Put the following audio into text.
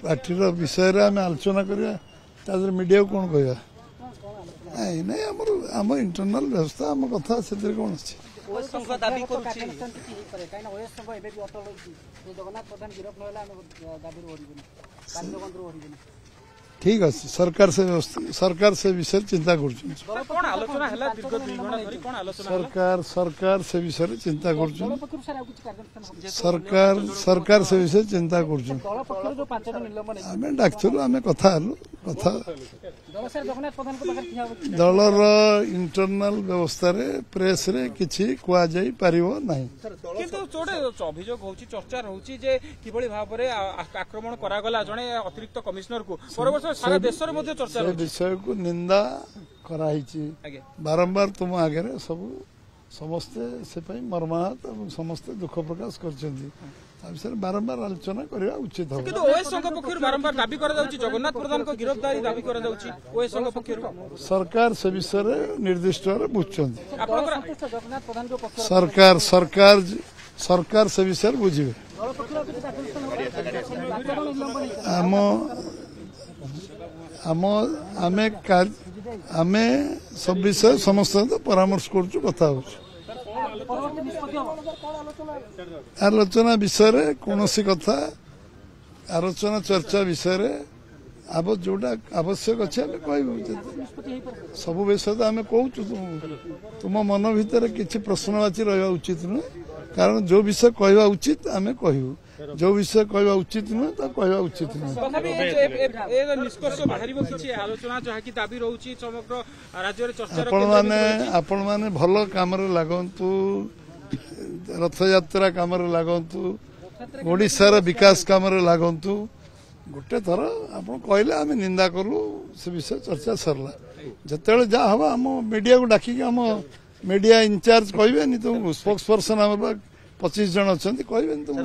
पार्टीर विषय आम आलोचना करवा मीडिया को कौन कहवा नहीं आम इंटरनाल व्यवस्था आम कथा से कौन अच्छी ठीक अच्छे सरकार से विषय चिंता कर सरकार से विषय चिंता कर सरकार से विषय चिंता कर डाक्तर आम कथा दलर इंटरनाल व्यवस्था प्रेस रे किछि कुआ जाई परिवो नहीं किंतु जोडे अभियोग होची चर्चा रहउची जे किबळी भाबरे आक्रमण करा गला जणे अतिरिक्त कमिश्नर को परवर्ष सारा देश रे मध्ये चर्चा रहउची विषय को निंदा कराइची बारंबार तुम आगे सब समस्ते से मर्माहत समस्ते दुख प्रकाश करछन्ती बारंबार आलोचना करवा उचित हो किंतु ओएस संघ पक्षर बारंबार दाबी करा जाउची जगन्नाथ प्रधान को गिरफ्तारी दाबी करा जाउची ओएस संघ पक्षर सरकार से विषय निर्दिष्ट बुझछन्ती जगन्नाथ प्रधान को पक्ष सरकार से विषय बुझिबे आमे सब विषय समस्त परामर्श करूँ कथा आलोचना विषय कौन सी कथा आलोचना चर्चा विषय अब जोटा आवश्यक अच्छे कह सब विषय तो आम कहूँ तुम मन भीतर किसी प्रश्नवाची रहा उचित नुह कारण जो विषय कहवा उचित आम कहूँ जो विषय कहवा उचित नुह तो कहवा उचित नुह आपण माने भल काम लगंतु रथ यात्रा काम लगंतु ओडिशार विकास काम लगंतु गोटे थर आप कहले आम निंदा कलु से विषय चर्चा सरला जिते जहाँ हम आम मीडिया को डाकिक आम मीडिया इंचार्ज कहबे तुम स्पोक्स पर्सन आम 25 जन अच्छा कहबे तुम